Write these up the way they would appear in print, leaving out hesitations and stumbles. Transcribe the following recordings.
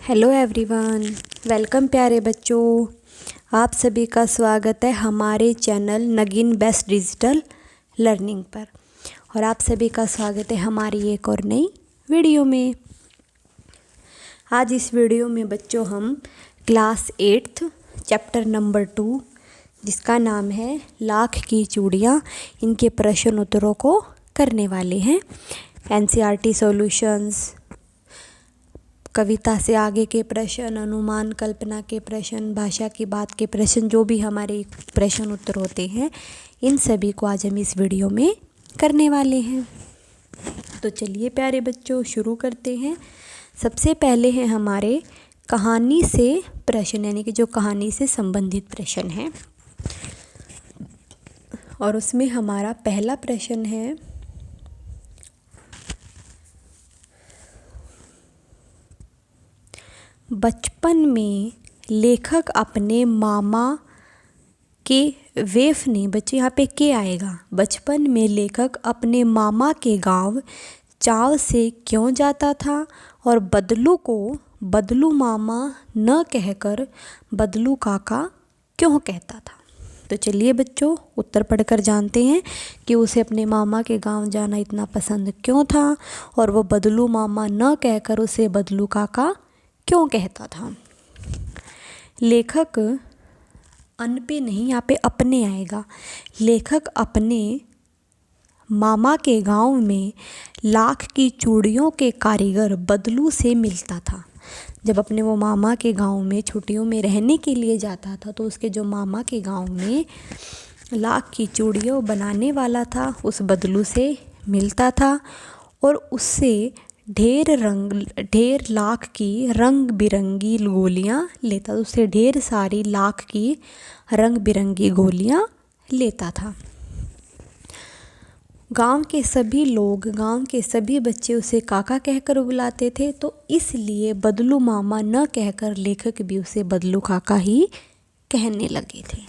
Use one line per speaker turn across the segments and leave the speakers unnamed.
Hello everyone, welcome प्यारे बच्चों। आप सभी का स्वागत है हमारे चैनल नगीन बेस्ट डिजिटल लर्निंग पर। और आप सभी का स्वागत है हमारी एक और नई वीडियो में। आज इस वीडियो में बच्चों हम क्लास 8 चैप्टर नंबर 2 जिसका नाम है लाख की चूड़ियाँ, इनके प्रश्न उत्तरों को करने वाले हैं। एनसीईआरटी सॉल्यूशंस, कविता से आगे के प्रश्न, अनुमान कल्पना के प्रश्न, भाषा की बात के प्रश्न, जो भी हमारे प्रश्न उत्तर होते हैं, इन सभी को आज हम इस वीडियो में करने वाले हैं। तो चलिए प्यारे बच्चों शुरू करते हैं। सबसे पहले हैं हमारे कहानी से प्रश्न, यानी कि जो कहानी से संबंधित प्रश्न हैं। और उसमें हमारा पहला प्रश्न है, बचपन में लेखक अपने मामा के वेफ ने, बच्चे यहाँ पे के आएगा, बचपन में लेखक अपने मामा के गांव चाव से क्यों जाता था और बदलू को बदलू मामा न कहकर बदलू काका क्यों कहता था। तो चलिए बच्चों उत्तर पढ़कर जानते हैं कि उसे अपने मामा के गांव जाना इतना पसंद क्यों था और वो बदलू मामा न कहकर उसे बदलू काका क्यों कहता था। लेखक अन पे नहीं, यहाँ पे अपने आएगा। लेखक अपने मामा के गांव में लाख की चूड़ियों के कारीगर बदलू से मिलता था। जब अपने वो मामा के गांव में छुट्टियों में रहने के लिए जाता था तो उसके जो मामा के गांव में लाख की चूड़ियों बनाने वाला था उस बदलू से मिलता था और उससे ढेर लाख की रंग बिरंगी गोलियां लेता था। उससे ढेर सारी लाख की रंग बिरंगी गोलियां लेता था। गांव के सभी लोग, गांव के सभी बच्चे उसे काका कहकर बुलाते थे, तो इसलिए बदलू मामा न कहकर लेखक भी उसे बदलू काका ही कहने लगे थे।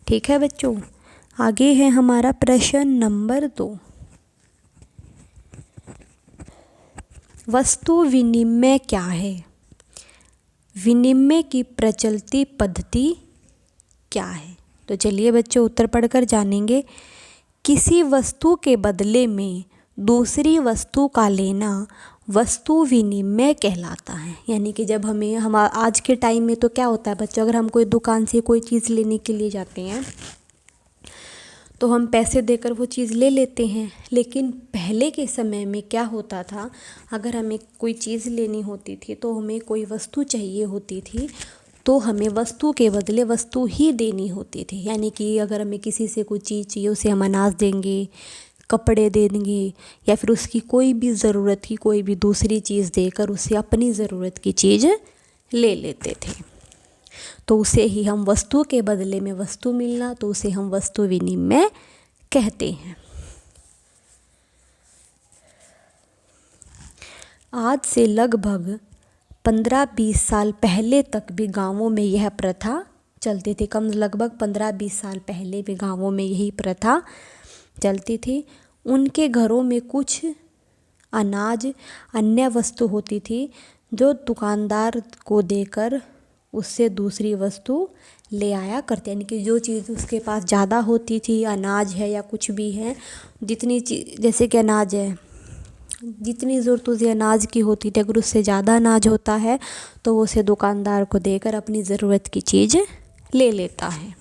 ठीक है बच्चों, आगे है हमारा प्रश्न नंबर 2। वस्तु विनिमय क्या है? विनिमय की प्रचलती पद्धति क्या है? तो चलिए बच्चों उत्तर पढ़कर जानेंगे। किसी वस्तु के बदले में दूसरी वस्तु का लेना वस्तु विनिमय कहलाता है। यानी कि जब हम आज के टाइम में तो क्या होता है बच्चों, अगर हम कोई दुकान से कोई चीज़ लेने के लिए जाते हैं तो हम पैसे देकर वो चीज़ ले लेते हैं। लेकिन पहले के समय में क्या होता था, अगर हमें कोई चीज़ लेनी होती थी तो हमें कोई वस्तु चाहिए होती थी तो हमें वस्तु के बदले वस्तु ही देनी होती थी। यानी कि अगर हमें किसी से कोई चीज़ चाहिए उसे हम अनाज देंगे, कपड़े देंगे, या फिर उसकी कोई भी ज़रूरत की कोई भी दूसरी चीज़ देकर उसे अपनी ज़रूरत की चीज़ ले लेते थे। तो उसे ही हम वस्तु के बदले में वस्तु मिलना, तो उसे हम वस्तु विनिमय कहते हैं। आज से लगभग 15-20 साल पहले तक भी गांवों में यह प्रथा चलती थी। लगभग 15-20 साल पहले भी गांवों में यही प्रथा चलती थी। उनके घरों में कुछ अनाज, अन्य वस्तु होती थी जो दुकानदार को देकर उससे दूसरी वस्तु ले आया करते। यानी कि जो चीज़ उसके पास ज़्यादा होती थी, अनाज है या कुछ भी है, जितनी चीज़, जैसे कि अनाज है, जितनी ज़रूरत उसे अनाज की होती थी, अगर उससे ज़्यादा अनाज होता है तो वो उसे दुकानदार को देकर अपनी ज़रूरत की चीज़ ले लेता है।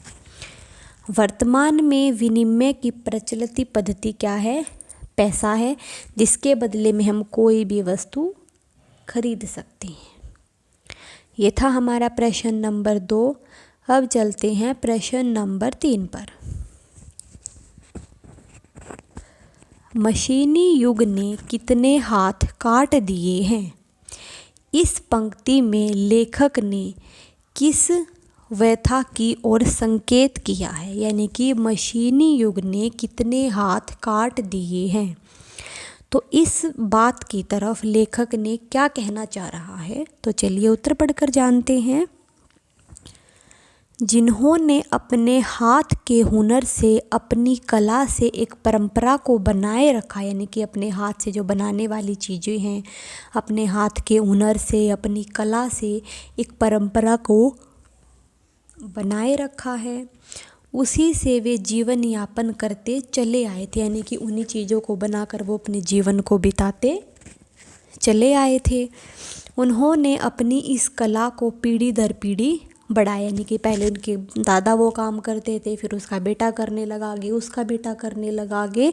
वर्तमान में विनिमय की प्रचलित पद्धति क्या है? पैसा है, जिसके बदले में हम कोई भी वस्तु खरीद सकते हैं। ये था हमारा प्रश्न नंबर 2। अब चलते हैं प्रश्न नंबर 3 पर। मशीनी युग ने कितने हाथ काट दिए हैं? इस पंक्ति में लेखक ने किस व्यथा की ओर संकेत किया है? यानी कि मशीनी युग ने कितने हाथ काट दिए हैं, तो इस बात की तरफ लेखक ने क्या कहना चाह रहा है? तो चलिए उत्तर पढ़कर जानते हैं। जिन्होंने अपने हाथ के हुनर से, अपनी कला से एक परंपरा को बनाए रखा, यानी कि अपने हाथ से जो बनाने वाली चीज़ें हैं, अपने हाथ के हुनर से, अपनी कला से एक परंपरा को बनाए रखा है, उसी से वे जीवन यापन करते चले आए थे। यानी कि उन्हीं चीज़ों को बनाकर वो अपने जीवन को बिताते चले आए थे। उन्होंने अपनी इस कला को पीढ़ी दर पीढ़ी बढ़ाया, यानी कि पहले उनके दादा वो काम करते थे, फिर उसका बेटा करने लगा, आगे उसका बेटा करने लगा, आगे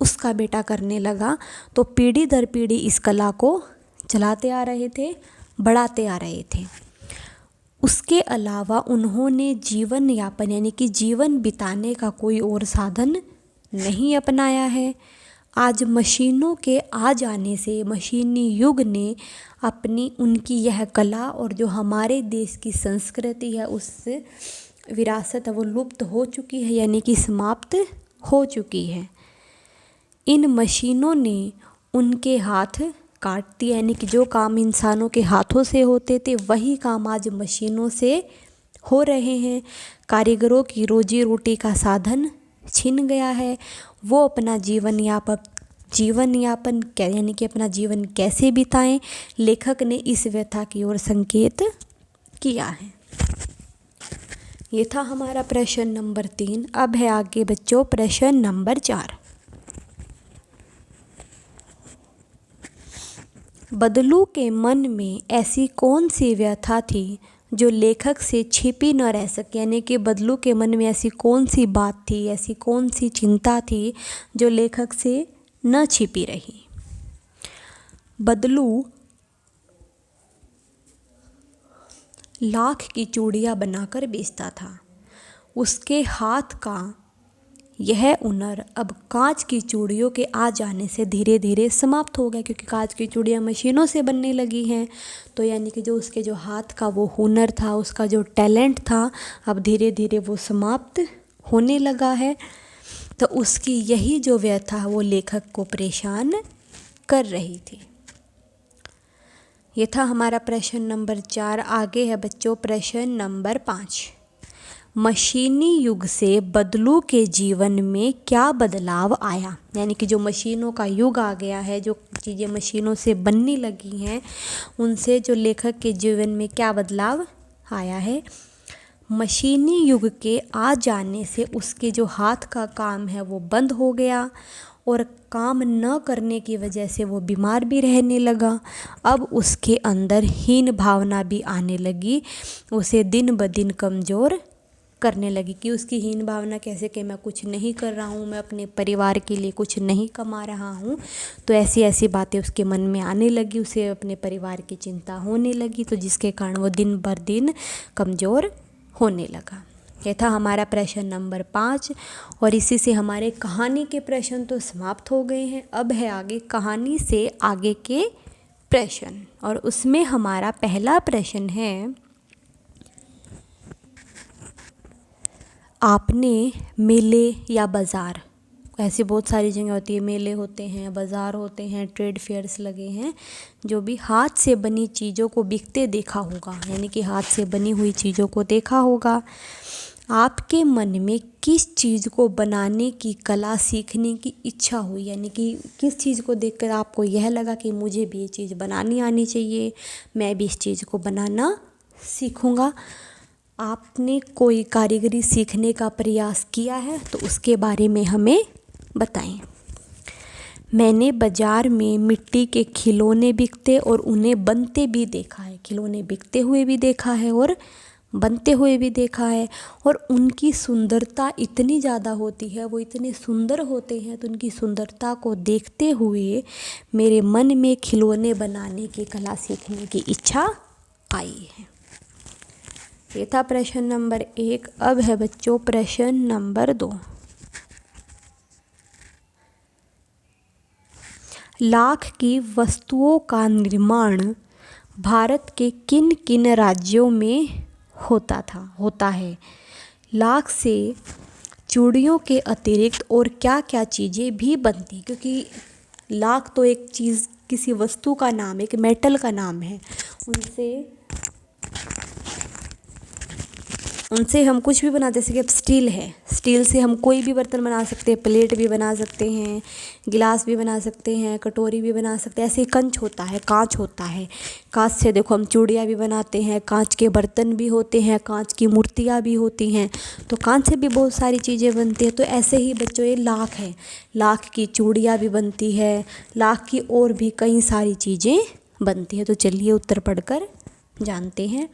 उसका बेटा करने लगा। तो पीढ़ी दर पीढ़ी इस कला को चलाते आ रहे थे, बढ़ाते आ रहे थे। उसके अलावा उन्होंने जीवन यापन, यानी कि जीवन बिताने का कोई और साधन नहीं अपनाया है। आज मशीनों के आ जाने से, मशीनी युग ने अपनी उनकी यह कला और जो हमारे देश की संस्कृति है, उस विरासत है, वो लुप्त हो चुकी है, यानी कि समाप्त हो चुकी है। इन मशीनों ने उनके हाथ काट दिए, यानी कि जो काम इंसानों के हाथों से होते थे वही काम आज मशीनों से हो रहे हैं। कारीगरों की रोजी रोटी का साधन छिन गया है। वो अपना जीवन यापन यानी कि अपना जीवन कैसे बिताएं, लेखक ने इस व्यथा की ओर संकेत किया है। ये था हमारा प्रश्न नंबर 3। अब है आगे बच्चों प्रश्न नंबर 4। बदलू के मन में ऐसी कौन सी व्यथा थी जो लेखक से छिपी न रह सके, यानी कि बदलू के मन में ऐसी कौन सी बात थी, ऐसी कौन सी चिंता थी जो लेखक से न छिपी रही। बदलू लाख की चूड़ियाँ बनाकर बेचता था। उसके हाथ का यह हुनर अब कांच की चूड़ियों के आ जाने से धीरे धीरे समाप्त हो गया, क्योंकि कांच की चूड़ियाँ मशीनों से बनने लगी हैं। तो यानी कि जो उसके जो हाथ का वो हुनर था, उसका जो टैलेंट था, अब धीरे धीरे वो समाप्त होने लगा है। तो उसकी यही जो व्यथा वो लेखक को परेशान कर रही थी। ये था हमारा प्रश्न नंबर 4। आगे है बच्चों प्रश्न नंबर 5। मशीनी युग से बदलू के जीवन में क्या बदलाव आया, यानी कि जो मशीनों का युग आ गया है, जो चीज़ें मशीनों से बनने लगी हैं, उनसे जो लेखक के जीवन में क्या बदलाव आया है। मशीनी युग के आ जाने से उसके जो हाथ का काम है वो बंद हो गया और काम न करने की वजह से वो बीमार भी रहने लगा। अब उसके अंदर हीन भावना भी आने लगी, उसे दिन ब दिन कमज़ोर करने लगी। कि उसकी हीन भावना कैसे, कि मैं कुछ नहीं कर रहा हूँ, मैं अपने परिवार के लिए कुछ नहीं कमा रहा हूँ। तो ऐसी ऐसी बातें उसके मन में आने लगी, उसे अपने परिवार की चिंता होने लगी, तो जिसके कारण वो दिन भर दिन कमज़ोर होने लगा। यह था हमारा प्रश्न नंबर 5। और इसी से हमारे कहानी के प्रश्न तो समाप्त हो गए हैं। अब है आगे कहानी से आगे के प्रश्न, और उसमें हमारा पहला प्रश्न है, आपने मेले या बाज़ार, ऐसी बहुत सारी जगह होती है, मेले होते हैं, बाज़ार होते हैं, ट्रेड फेयर्स लगे हैं, जो भी हाथ से बनी चीज़ों को बिकते देखा होगा, यानी कि हाथ से बनी हुई चीज़ों को देखा होगा। आपके मन में किस चीज़ को बनाने की कला सीखने की इच्छा हुई, यानी कि किस चीज़ को देखकर आपको यह लगा कि मुझे भी ये चीज़ बनानी आनी चाहिए, मैं भी इस चीज़ को बनाना सीखूँगा। आपने कोई कारीगरी सीखने का प्रयास किया है तो उसके बारे में हमें बताएं। मैंने बाज़ार में मिट्टी के खिलौने बिकते और उन्हें बनते भी देखा है, खिलौने बिकते हुए भी देखा है और बनते हुए भी देखा है। और उनकी सुंदरता इतनी ज़्यादा होती है, वो इतने सुंदर होते हैं, तो उनकी सुंदरता को देखते हुए मेरे मन में खिलौने बनाने की कला सीखने की इच्छा आई है। ये था प्रश्न नंबर 1। अब है बच्चों प्रश्न नंबर 2। लाख की वस्तुओं का निर्माण भारत के किन किन राज्यों में होता है। लाख से चूड़ियों के अतिरिक्त और क्या क्या चीज़ें भी बनती, क्योंकि लाख तो एक चीज़, किसी वस्तु का नाम है, एक मेटल का नाम है, उनसे उनसे हम कुछ भी बनाते, जैसे कि अब स्टील है, स्टील से हम कोई भी बर्तन बना सकते हैं, प्लेट भी बना सकते हैं, गिलास भी बना सकते हैं, कटोरी भी बना सकते हैं। ऐसे ही कंच होता है, कांच होता है, कांच से देखो हम चूड़ियाँ भी बनाते हैं, कांच के बर्तन भी होते हैं, कांच की मूर्तियाँ भी होती हैं, तो कांच से भी बहुत सारी चीज़ें बनती हैं। तो ऐसे ही बच्चों ये लाख है, लाख की चूड़ियाँ भी बनती है, लाख की और भी कई सारी चीज़ें बनती है। तो चलिए उत्तर पढ़कर जानते हैं।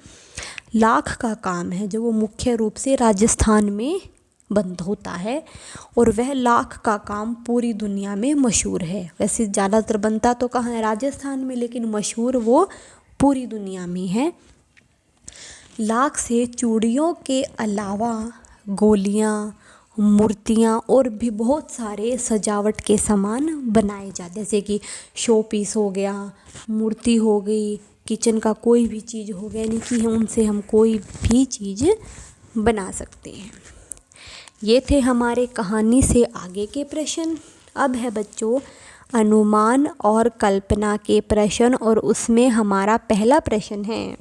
लाख का काम है जो वो मुख्य रूप से राजस्थान में बंद होता है और वह लाख का काम पूरी दुनिया में मशहूर है। वैसे ज़्यादातर बनता तो कहाँ है, राजस्थान में, लेकिन मशहूर वो पूरी दुनिया में है। लाख से चूड़ियों के अलावा गोलियाँ, मूर्तियाँ और भी बहुत सारे सजावट के सामान बनाए जाते, जैसे कि शो पीस हो गया, मूर्ति हो गई, किचन का कोई भी चीज़ हो गया, यानी कि उनसे हम कोई भी चीज़ बना सकते हैं। ये थे हमारे कहानी से आगे के प्रश्न। अब है बच्चों अनुमान और कल्पना के प्रश्न, और उसमें हमारा पहला प्रश्न है,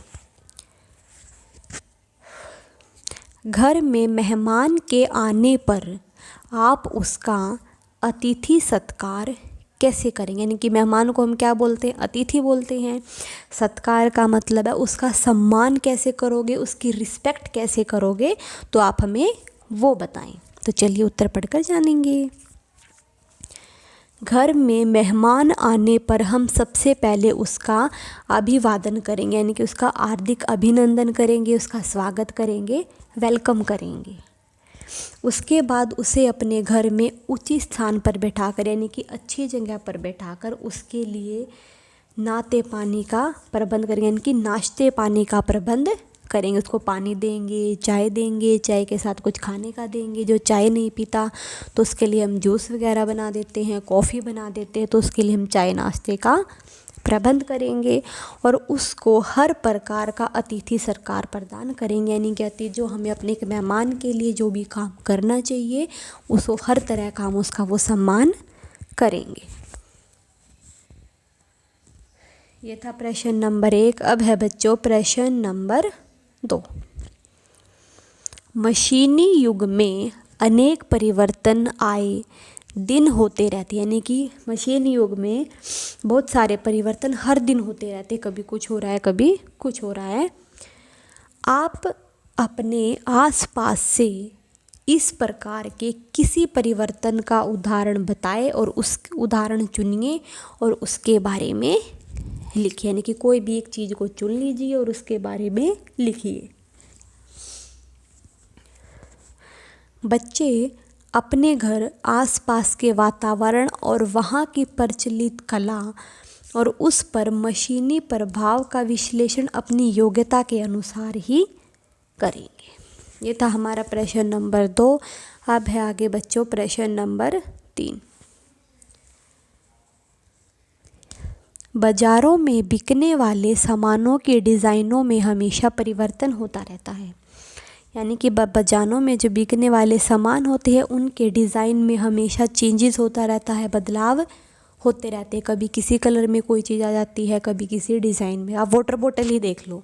घर में मेहमान के आने पर आप उसका अतिथि सत्कार कैसे करेंगे। यानी कि मेहमान को हम क्या बोलते हैं, अतिथि बोलते हैं। सत्कार का मतलब है उसका सम्मान कैसे करोगे, उसकी रिस्पेक्ट कैसे करोगे, तो आप हमें वो बताएं। तो चलिए उत्तर पढ़कर जानेंगे। घर में मेहमान आने पर हम सबसे पहले उसका अभिवादन करेंगे, यानी कि उसका हार्दिक अभिनंदन करेंगे, उसका स्वागत करेंगे, वेलकम करेंगे। उसके बाद उसे अपने घर में उचित स्थान पर बैठाकर, यानी कि अच्छी जगह पर बैठाकर उसके लिए नाते पानी का प्रबंध करेंगे, यानी कि नाश्ते पानी का प्रबंध करेंगे। उसको पानी देंगे, चाय के साथ कुछ खाने का देंगे। जो चाय नहीं पीता तो उसके लिए हम जूस वगैरह बना देते हैं, कॉफ़ी बना देते हैं, तो उसके लिए हम चाय नाश्ते का प्रबंध करेंगे। और उसको हर प्रकार का अतिथि सत्कार प्रदान करेंगे, यानी कि जो हमें अपने एक मेहमान के लिए जो भी काम करना चाहिए उसको हर तरह का हम उसका वो सम्मान करेंगे। ये था प्रश्न नंबर 1। अब है बच्चों प्रश्न नंबर 2। मशीनी युग में अनेक परिवर्तन आए दिन होते रहते, यानी कि मशीन युग में बहुत सारे परिवर्तन हर दिन होते रहते, कभी कुछ हो रहा है, कभी कुछ हो रहा है। आप अपने आसपास से इस प्रकार के किसी परिवर्तन का उदाहरण बताएं और उस उदाहरण चुनिए और उसके बारे में लिखिए, यानी कि कोई भी एक चीज़ को चुन लीजिए और उसके बारे में लिखिए। बच्चे अपने घर आसपास के वातावरण और वहाँ की प्रचलित कला और उस पर मशीनी प्रभाव का विश्लेषण अपनी योग्यता के अनुसार ही करेंगे। ये था हमारा प्रश्न नंबर 2। अब है आगे बच्चों प्रश्न नंबर 3। बाज़ारों में बिकने वाले सामानों के डिज़ाइनों में हमेशा परिवर्तन होता रहता है, यानी कि बाज़ारों में जो बिकने वाले सामान होते हैं उनके डिज़ाइन में हमेशा चेंजेस होता रहता है, बदलाव होते रहते हैं। कभी किसी कलर में कोई चीज़ आ जाती है, कभी किसी डिज़ाइन में। आप वाटर बोतल ही देख लो,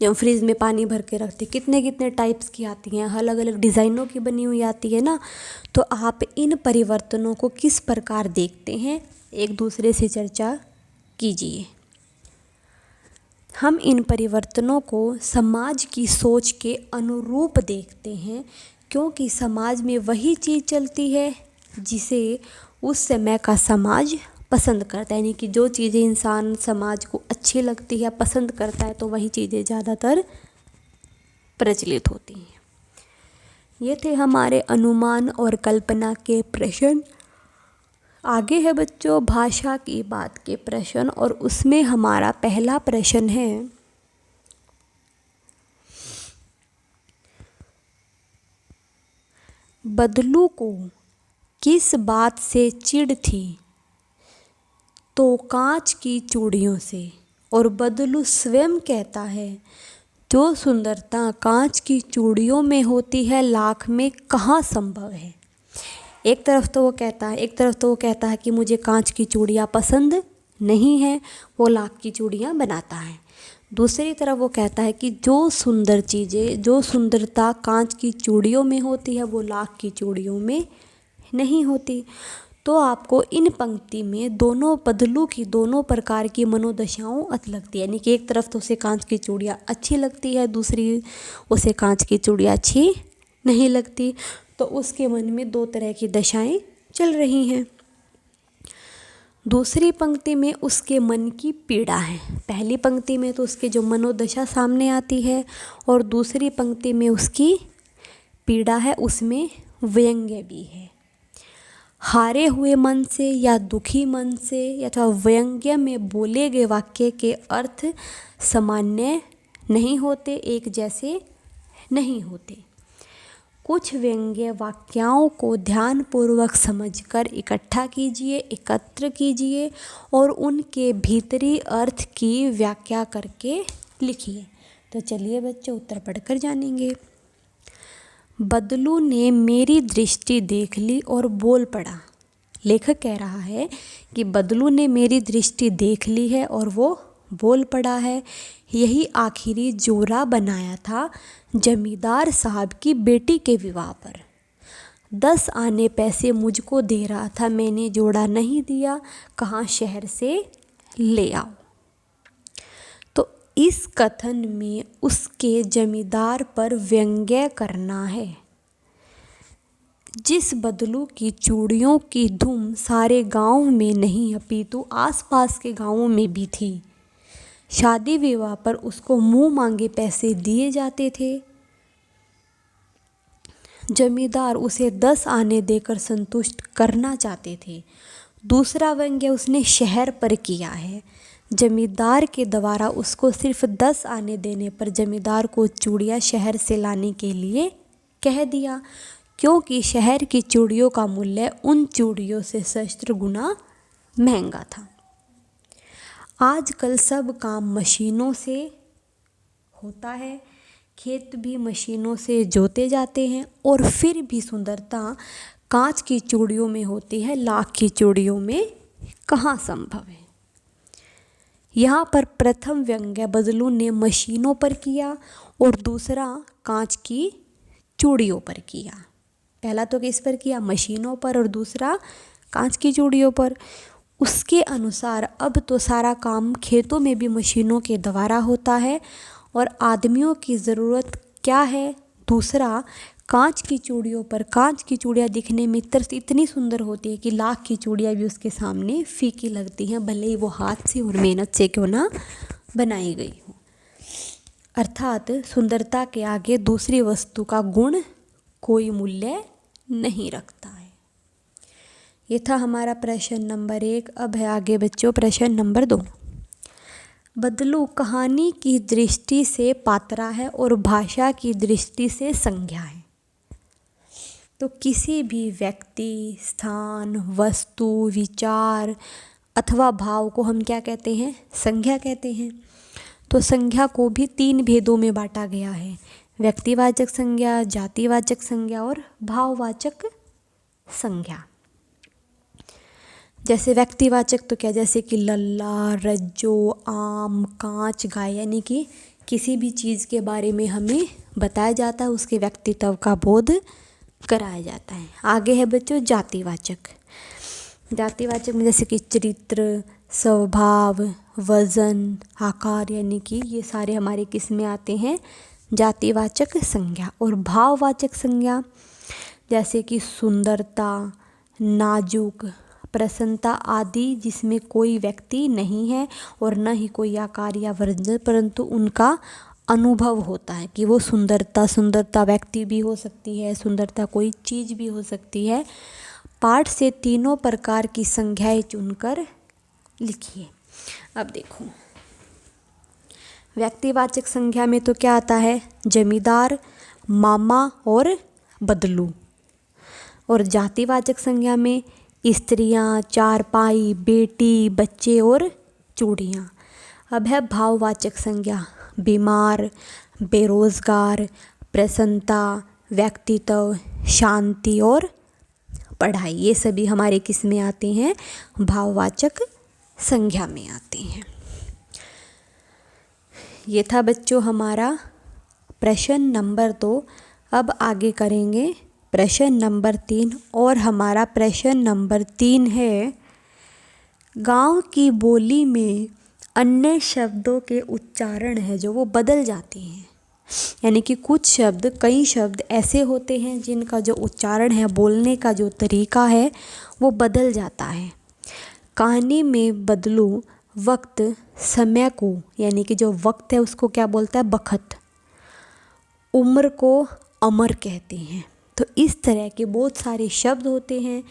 जो हम फ्रिज में पानी भर के रखते, कितने कितने टाइप्स की आती हैं, अलग अलग डिज़ाइनों की बनी हुई आती है ना। तो आप इन परिवर्तनों को किस प्रकार देखते हैं, एक दूसरे से चर्चा कीजिए। हम इन परिवर्तनों को समाज की सोच के अनुरूप देखते हैं, क्योंकि समाज में वही चीज़ चलती है जिसे उस समय का समाज पसंद करता है, यानी कि जो चीज़ें इंसान समाज को अच्छी लगती है, पसंद करता है, तो वही चीज़ें ज़्यादातर प्रचलित होती हैं। ये थे हमारे अनुमान और कल्पना के प्रश्न। आगे है बच्चों भाषा की बात के प्रश्न, और उसमें हमारा पहला प्रश्न है, बदलू को किस बात से चिढ़ थी, तो कांच की चूड़ियों से। और बदलू स्वयं कहता है, जो सुंदरता कांच की चूड़ियों में होती है लाख में कहाँ संभव है। एक तरफ तो वो कहता है कि मुझे कांच की चूड़ियाँ पसंद नहीं है, वो लाख की चूड़ियाँ बनाता है। दूसरी तरफ वो कहता है कि जो सुंदर चीज़ें, जो सुंदरता कांच की चूड़ियों में होती है वो लाख की चूड़ियों में नहीं होती। तो आपको इन पंक्ति में दोनों बदलू की दोनों प्रकार की मनोदशाओं अच्छी लगती है, यानी कि एक तरफ तो उसे कांच की चूड़ियाँ अच्छी लगती है, दूसरी उसे कांच की चूड़ियाँ अच्छी नहीं लगती। तो उसके मन में दो तरह की दशाएं चल रही हैं। दूसरी पंक्ति में उसके मन की पीड़ा है। पहली पंक्ति में तो उसके जो मनोदशा सामने आती है और दूसरी पंक्ति में उसकी पीड़ा है, उसमें व्यंग्य भी है। हारे हुए मन से या दुखी मन से अथवा व्यंग्य में बोले गए वाक्य के अर्थ सामान्य नहीं होते, एक जैसे नहीं होते। कुछ व्यंग्य वाक्यों को ध्यानपूर्वक समझकर इकट्ठा कीजिए, एकत्र कीजिए और उनके भीतरी अर्थ की व्याख्या करके लिखिए। तो चलिए बच्चों उत्तर पढ़कर जानेंगे। बदलू ने मेरी दृष्टि देख ली और बोल पड़ा। लेखक कह रहा है कि बदलू ने मेरी दृष्टि देख ली है और वो बोल पड़ा है। यही आखिरी जोरा बनाया था जमींदार साहब की बेटी के विवाह पर। 10 आने पैसे मुझको दे रहा था, मैंने जोड़ा नहीं दिया, कहाँ शहर से ले आओ। तो इस कथन में उसके जमींदार पर व्यंग्य करना है। जिस बदलू की चूड़ियों की धूम सारे गांव में नहीं अपितु आसपास के गांवों में भी थी। शादी विवाह पर उसको मुंह मांगे पैसे दिए जाते थे। जमींदार उसे 10 आने देकर संतुष्ट करना चाहते थे। दूसरा व्यंग्य उसने शहर पर किया है। जमींदार के द्वारा उसको सिर्फ 10 आने देने पर जमींदार को चूड़ियाँ शहर से लाने के लिए कह दिया, क्योंकि शहर की चूड़ियों का मूल्य उन चूड़ियों से सहस्त्र गुना महंगा था। आजकल सब काम मशीनों से होता है, खेत भी मशीनों से जोते जाते हैं और फिर भी सुंदरता कांच की चूड़ियों में होती है, लाख की चूड़ियों में कहाँ संभव है। यहाँ पर प्रथम व्यंग्य बदलू ने मशीनों पर किया और दूसरा कांच की चूड़ियों पर किया। पहला तो किस पर किया, मशीनों पर, और दूसरा कांच की चूड़ियों पर। उसके अनुसार अब तो सारा काम खेतों में भी मशीनों के द्वारा होता है और आदमियों की ज़रूरत क्या है, दूसरा कांच की चूड़ियों पर। कांच की चूड़ियाँ दिखने में इतनी सुंदर होती है कि लाख की चूड़ियाँ भी उसके सामने फीकी लगती हैं, भले ही वो हाथ से और मेहनत से क्यों ना बनाई गई हो। अर्थात सुंदरता के आगे दूसरी वस्तु का गुण कोई मूल्य नहीं रखता है। ये था हमारा प्रश्न नंबर 1। अब है आगे बच्चों प्रश्न नंबर 2। बदलू कहानी की दृष्टि से पात्रा है और भाषा की दृष्टि से संज्ञा है। तो किसी भी व्यक्ति, स्थान, वस्तु, विचार अथवा भाव को हम क्या कहते हैं, संज्ञा कहते हैं। तो संज्ञा को भी 3 भेदों में बांटा गया है, व्यक्तिवाचक संज्ञा, जातिवाचक संज्ञा और भाववाचक संज्ञा। जैसे व्यक्तिवाचक तो क्या, जैसे कि लल्ला, रज्जो, आम, कांच, गाय, यानी कि किसी भी चीज़ के बारे में हमें बताया जाता है, उसके व्यक्तित्व का बोध कराया जाता है। आगे है बच्चों जातिवाचक। जातिवाचक में जैसे कि चरित्र, स्वभाव, वजन, आकार, यानी कि ये सारे हमारे किस में आते हैं, जातिवाचक संज्ञा। और भाववाचक संज्ञा जैसे कि सुंदरता, नाजुक, प्रसन्नता आदि, जिसमें कोई व्यक्ति नहीं है और न ही कोई आकार या वर्जन, परंतु उनका अनुभव होता है कि वो सुंदरता व्यक्ति भी हो सकती है, सुंदरता कोई चीज़ भी हो सकती है। पाठ से तीनों प्रकार की संज्ञाएं चुनकर लिखिए। अब देखो व्यक्तिवाचक संज्ञा में तो क्या आता है, जमींदार, मामा और बदलू। और जातिवाचक संज्ञा में स्त्रियां, चारपाई, बेटी, बच्चे और चूड़ियाँ। अब है भाववाचक संज्ञा, बीमार, बेरोजगार, प्रसन्नता, व्यक्तित्व, शांति और पढ़ाई। ये सभी हमारे किस में आते हैं, भाववाचक संज्ञा में आते हैं। ये था बच्चों हमारा प्रश्न नंबर 2। अब आगे करेंगे प्रश्न नंबर 3। और हमारा प्रश्न नंबर 3 है, गांव की बोली में अन्य शब्दों के उच्चारण है जो वो बदल जाते हैं। यानी कि कुछ शब्द, कई शब्द ऐसे होते हैं जिनका जो उच्चारण है, बोलने का जो तरीका है वो बदल जाता है। कहानी में बदलू वक्त समय को, यानी कि जो वक्त है उसको क्या बोलता है, बखत। उम्र को अमर कहते हैं। तो इस तरह के बहुत सारे शब्द होते हैं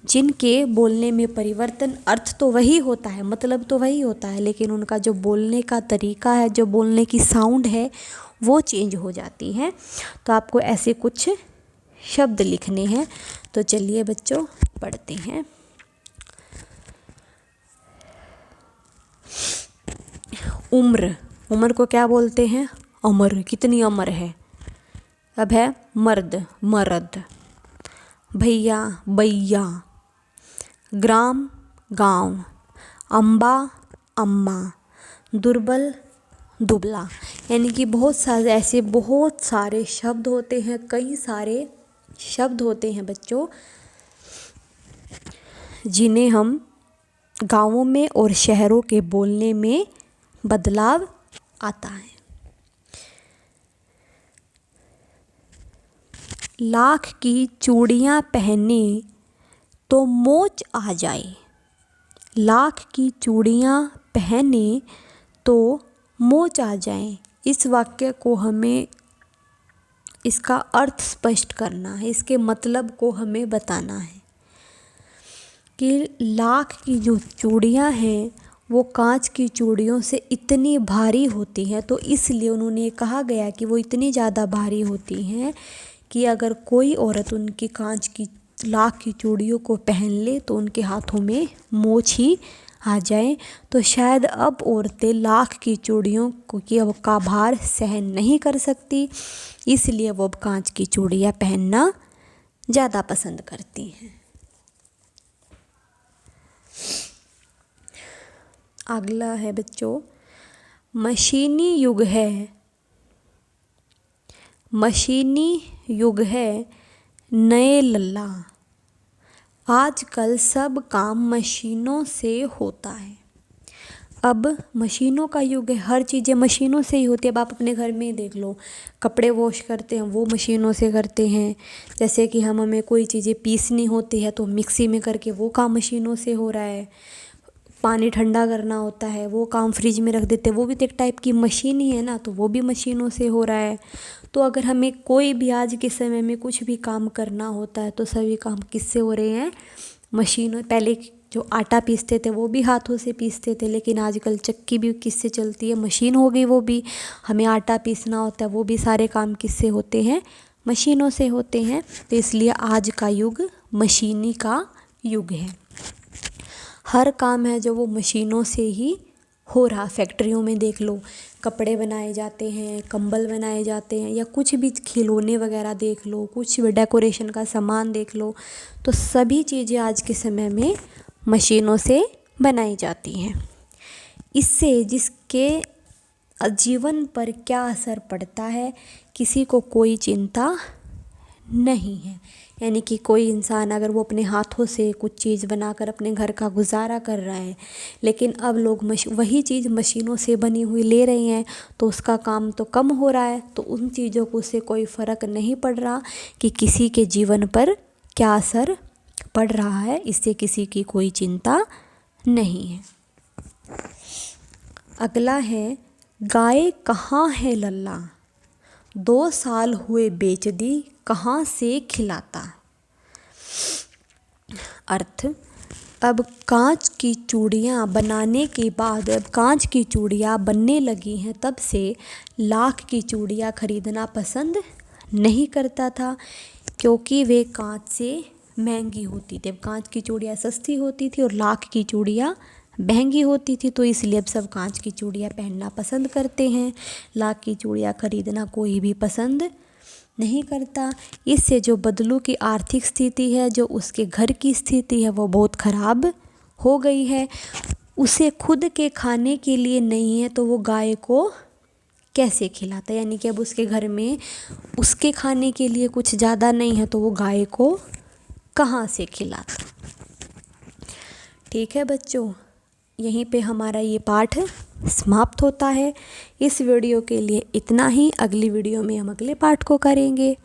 जिनके बोलने में परिवर्तन, अर्थ तो वही होता है, मतलब तो वही होता है, लेकिन उनका जो बोलने का तरीका है, जो बोलने की साउंड है वो चेंज हो जाती है। तो आपको ऐसे कुछ शब्द लिखने हैं। तो चलिए बच्चों पढ़ते हैं। उम्र, उम्र को क्या बोलते हैं, अमर, कितनी अमर है। अब है मर्द, मर्द। भैया, बैया। ग्राम, गांव। अम्बा, अम्मा। दुर्बल, दुबला। यानी कि बहुत सारे शब्द होते हैं, कई सारे शब्द होते हैं बच्चों, जिन्हें हम गांवों में और शहरों के बोलने में बदलाव आता है। लाख की चूड़ियाँ पहने तो मोच आ जाए। लाख की चूड़ियाँ पहने तो मोच आ जाए। इस वाक्य को हमें इसका अर्थ स्पष्ट करना है, इसके मतलब को हमें बताना है कि लाख की जो चूड़ियाँ हैं वो कांच की चूड़ियों से इतनी भारी होती हैं। तो इसलिए उन्होंने कहा गया कि वो इतनी ज़्यादा भारी होती हैं कि अगर कोई औरत उनकी कांच की लाख की चूड़ियों को पहन ले तो उनके हाथों में मोच ही आ जाए। तो शायद अब औरतें लाख की चूड़ियों का भार सहन नहीं कर सकती, इसलिए वो अब कांच की चूड़ियाँ पहनना ज़्यादा पसंद करती हैं। अगला है बच्चों, मशीनी युग है। मशीनी युग है नए लल्ला। आजकल सब काम मशीनों से होता है। अब मशीनों का युग है, हर चीज़ें मशीनों से ही होती है। अब आप अपने घर में ही देख लो, कपड़े वॉश करते हैं वो मशीनों से करते हैं। जैसे कि हमें कोई चीज़ें पीसनी होती है तो मिक्सी में करके वो काम मशीनों से हो रहा है। पानी ठंडा करना होता है वो काम फ्रिज में रख देते हैं, वो भी तो एक टाइप की मशीन ही है ना, तो वो भी मशीनों से हो रहा है। तो अगर हमें कोई भी आज के समय में कुछ भी काम करना होता है तो सभी काम किससे हो रहे हैं, मशीनों। पहले जो आटा पीसते थे वो भी हाथों से पीसते थे, लेकिन आजकल चक्की भी किससे चलती है, मशीन हो गई वो भी। हमें आटा पीसना होता है वो भी सारे काम किससे होते हैं, मशीनों से होते हैं। तो इसलिए आज का युग मशीनी का युग है। हर काम है जो वो मशीनों से ही हो रहा। फैक्ट्रियों में देख लो, कपड़े बनाए जाते हैं, कंबल बनाए जाते हैं, या कुछ भी खिलौने वगैरह देख लो, कुछ भी डेकोरेशन का सामान देख लो, तो सभी चीज़ें आज के समय में मशीनों से बनाई जाती हैं। इससे जिसके जीवन पर क्या असर पड़ता है किसी को कोई चिंता नहीं है। यानी कि कोई इंसान अगर वो अपने हाथों से कुछ चीज़ बनाकर अपने घर का गुजारा कर रहा है, लेकिन अब लोग वही चीज़ मशीनों से बनी हुई ले रहे हैं, तो उसका काम तो कम हो रहा है। तो उन चीज़ों को से कोई फ़र्क नहीं पड़ रहा कि किसी के जीवन पर क्या असर पड़ रहा है, इससे किसी की कोई चिंता नहीं है। अगला है, गाय कहाँ है लल्ला। 2 साल हुए बेच दी, कहाँ से खिलाता। अर्थ, अब कांच की चूड़ियाँ बनाने के बाद, अब कांच की चूड़ियाँ बनने लगी हैं, तब से लाख की चूड़ियाँ खरीदना पसंद नहीं करता था, क्योंकि वे कांच से महंगी होती थी। अब कांच की चूड़ियाँ सस्ती होती थी और लाख की चूड़ियाँ महंगी होती थी, तो इसलिए अब सब कांच की चूड़ियाँ पहनना पसंद करते हैं। लाख की चूड़ियाँ खरीदना कोई भी पसंद नहीं करता। इससे जो बदलू की आर्थिक स्थिति है, जो उसके घर की स्थिति है, वो बहुत ख़राब हो गई है। उसे खुद के खाने के लिए नहीं है तो वो गाय को कैसे खिलाता, यानी कि अब उसके घर में उसके खाने के लिए कुछ ज़्यादा नहीं है तो वो गाय को कहाँ से खिलाता। ठीक है बच्चों, यहीं पे हमारा ये पाठ समाप्त होता है। इस वीडियो के लिए इतना ही। अगली वीडियो में हम अगले पाठ को करेंगे।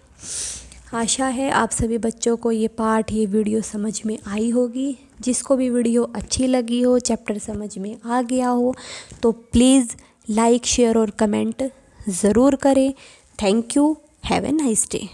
आशा है आप सभी बच्चों को ये पाठ, ये वीडियो समझ में आई होगी। जिसको भी वीडियो अच्छी लगी हो, चैप्टर समझ में आ गया हो, तो प्लीज़ लाइक, शेयर और कमेंट ज़रूर करें। Thank you. Have a nice day.